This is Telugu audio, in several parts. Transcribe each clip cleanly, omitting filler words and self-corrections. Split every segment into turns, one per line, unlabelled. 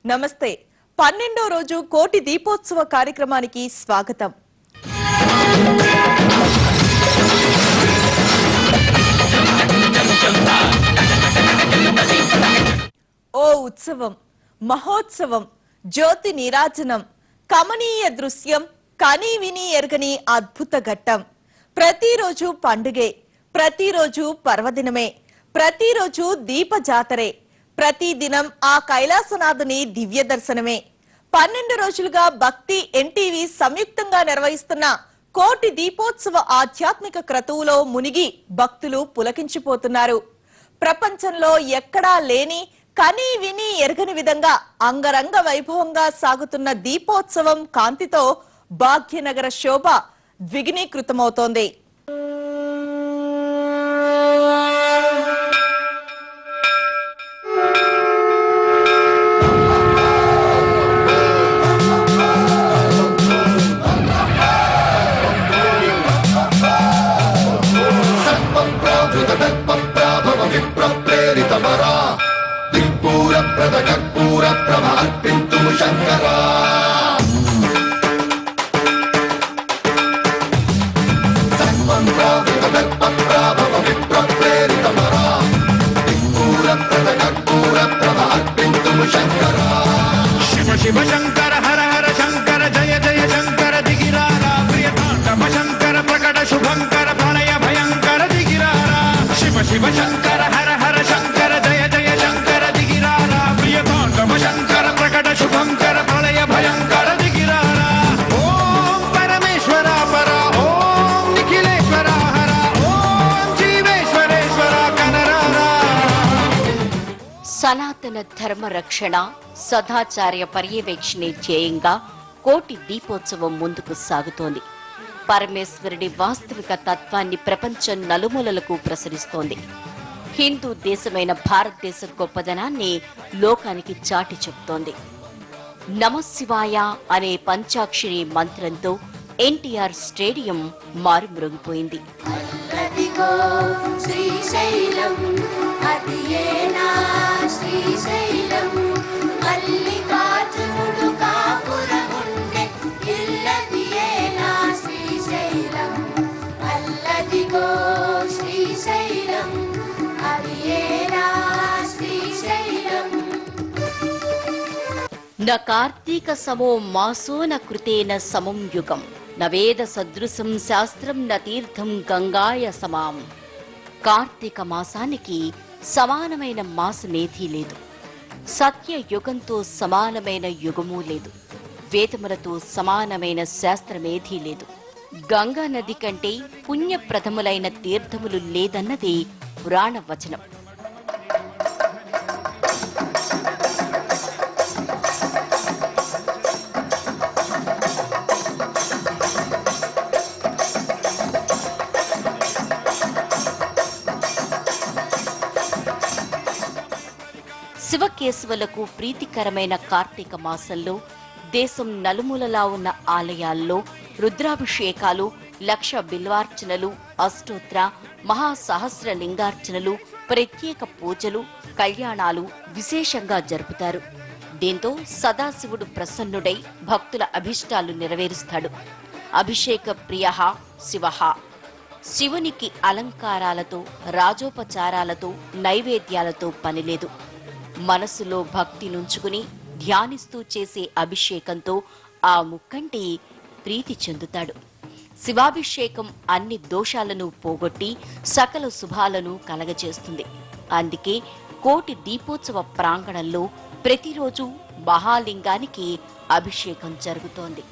నమస్తే. 12వ రోజు కోటి దీపోత్సవ కార్యక్రమానికి స్వాగతం. ఓ ఉత్సవం, మహోత్సవం, జ్యోతి నీరాజనం, కమనీయ దృశ్యం, కనీ విని ఎరగని అద్భుత ఘట్టం. ప్రతిరోజు పండుగే, ప్రతిరోజు పర్వదినమే, ప్రతిరోజు దీప జాతరే, ప్రతిదినం ఆ కైలాసనాథుని దివ్య దర్శనమే. 12 రోజులుగా భక్తి ఎన్టీవీ సంయుక్తంగా నిర్వహిస్తున్న కోటి దీపోత్సవ ఆధ్యాత్మిక క్రతువులో మునిగి భక్తులు పులకించిపోతున్నారు. ప్రపంచంలో ఎక్కడా లేని, కనీ విని ఎరగని విధంగా అంగరంగ వైభవంగా సాగుతున్న దీపోత్సవం కాంతితో భాగ్యనగర శోభ ద్విగుణీకృతమవుతోంది.
शिव शंकर हर हर शंकर जय जय शंकर दिगिरारा प्रियतांडव शंकर प्रकट शुभंकर प्रणय भयंकर दिगिरारा शिव शिव शंकर हर हर शंकर जय जय शंकर दिगिरारा प्रियतांडव शंकर प्रकट शुभंकर प्रणय भयंकर दिगिरारा ओम परमेश्वरा परा ओम निखिलेश्वरा हरा ओम जीवेश्वरेश्वरा कनरारा
సనాతన ధర్మ రక్షణ సదాచార్య పర్యవేక్షణే ధ్యేయంగా కోటి దీపోత్సవం ముందుకు సాగుతోంది. పరమేశ్వరుడి వాస్తవిక తత్వాన్ని ప్రపంచం నలుమూలలకు ప్రసరిస్తోంది. హిందూ దేశమైన భారతదేశ గొప్పదనాన్ని లోకానికి చాటి చెప్తోంది. నమశివాయ అనే పంచాక్షరి మంత్రంతో ఎన్టీఆర్ స్టేడియం మారుమ్రోగిపోయింది. న కార్తీక సమో మాసో న కృతేన సమం యుగం న వేద సదృశం శాస్త్రం న తీర్థం గంగాయ సమాం. కార్తీక మాసానికి సమానమైన మాసమేదీ లేదు. సత్య యుగంతో సమానమైన యుగమూ లేదు. వేదములతో సమానమైన శాస్త్రమేదీ లేదు. గంగా నది కంటే పుణ్యప్రదములైన తీర్థములు లేదన్నది పురాణ వచనం. శివకేశవులకు ప్రీతికరమైన కార్తీక మాసంలో దేశం నలుమూలలా ఉన్న ఆలయాల్లో రుద్రాభిషేకాలు, లక్ష బిల్వార్చనలు, అష్టోత్తర మహాసహస్ర లింగార్చనలు, ప్రత్యేక పూజలు, కళ్యాణాలు విశేషంగా జరుపుతారు. దీంతో సదాశివుడు ప్రసన్నుడై భక్తుల అభిష్టాలు నెరవేరుస్తాడు. అభిషేక ప్రియ శివ. శివునికి అలంకారాలతో, రాజోపచారాలతో, నైవేద్యాలతో పనిలేదు. మనసులో భక్తి నుంచుకుని ధ్యానిస్తూ చేసే అభిషేకంతో ఆ ముక్కంటి ప్రీతి చెందుతాడు. శివాభిషేకం అన్ని దోషాలను పోగొట్టి సకల శుభాలను కలగజేస్తుంది. అందుకే కోటి దీపోత్సవ ప్రాంగణంలో ప్రతిరోజు మహాలింగానికి అభిషేకం జరుగుతోంది.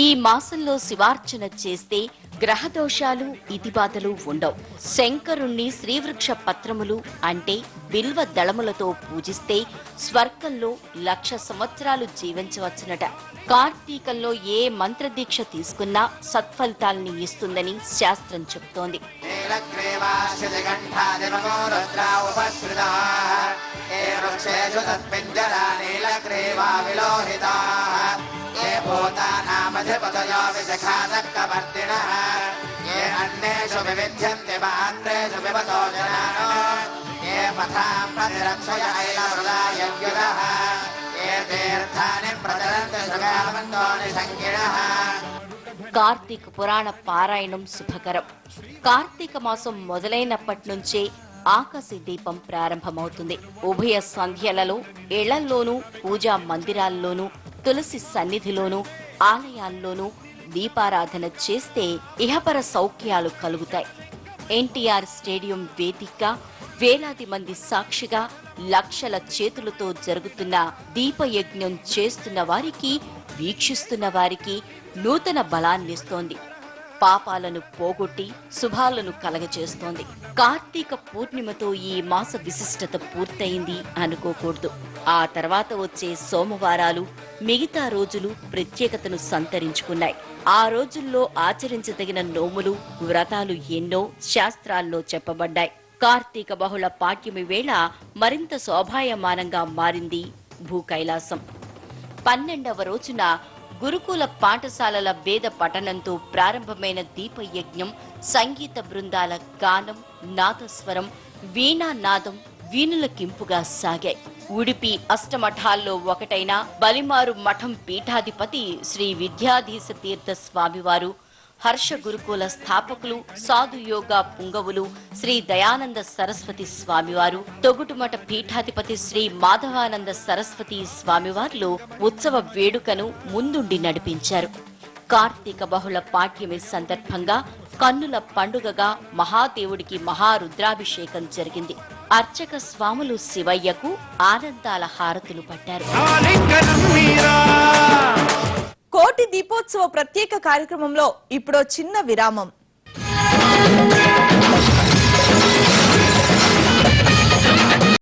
ఈ మాసంలో శివార్చన చేస్తే గ్రహదోషాలు ఇతిబాధలు ఉండవు. శంకరుణ్ణి శ్రీవృక్ష పత్రములు అంటే బిల్వ దళములతో పూజిస్తే స్వర్గంలో 1,00,000 సంవత్సరాలు జీవించవచ్చునట. కార్తీకంలో ఏ మంత్రదీక్ష తీసుకున్నా సత్ఫలితాల్ని ఇస్తుందని శాస్త్రం చెబుతోంది. కార్తీక పురాణ పారాయణం శుభకరం. కార్తీక మాసం మొదలైనప్పటి నుంచే ఆకాశ దీపం ప్రారంభమవుతుంది. ఉభయ సంధ్యలలో ఇళ్లల్లోనూ, పూజా మందిరాల్లోనూ, తులసి సన్నిధిలోనూ, ఆలయాల్లోనూ దీపారాధన చేస్తే ఇహపర సౌఖ్యాలు కలుగుతాయి. ఎన్టీఆర్ స్టేడియం వేదికగా వేలాది మంది సాక్షిగా లక్షల చేతులతో జరుగుతున్న దీపయజ్ఞం చేస్తున్న వారికి, వీక్షిస్తున్న వారికి నూతన బలాన్నిస్తోంది. పాపాలను పోగొట్టి శుభాలను కలగచేస్తోంది. కార్తీక పూర్ణిమతో ఈ మాస విశిష్టత పూర్తయింది అనుకోకూడదు. ఆ తర్వాత వచ్చే సోమవారాలు, మిగతా రోజులు ప్రత్యేకతను సంతరించుకున్నాయి. ఆ రోజుల్లో ఆచరించదగిన నోములు, వ్రతాలు ఎన్నో శాస్త్రాల్లో చెప్పబడ్డాయి. కార్తీక బహుళ పాడ్యమి వేళ మరింత శోభాయమానంగా మారింది భూకైలాసం. 12వ రోజున గురుకుల పాఠశాలల వేద పఠనంతో ప్రారంభమైన దీపయజ్ఞం సంగీత బృందాల గానం, నాదస్వరం, వీణానాదం వీణులకింపుగా సాగాయి. ఉడిపి అష్టమఠాల్లో ఒకటైన బలిమారు మఠం పీఠాధిపతి శ్రీ విద్యాధీశ తీర్థ స్వామివారు, హర్ష గురుకుల స్థాపకులు, సాధు యోగా పుంగవులు శ్రీ దయానంద సరస్వతి స్వామివారు, తొగుటుమఠ పీఠాధిపతి శ్రీ మాధవానంద సరస్వతి స్వామివార్లు ఉత్సవ వేడుకను ముందుండి నడిపించారు. కార్తీక బహుళ పాడ్యమి సందర్భంగా కన్నుల పండుగగా మహాదేవుడికి మహారుద్రాభిషేకం జరిగింది. అర్చక స్వాములు శివయ్యకు ఆనందాల హారతులు పట్టారు.
కోటి దీపోత్సవ ప్రత్యేక కార్యక్రమంలో ఇప్పుడు చిన్న విరామం.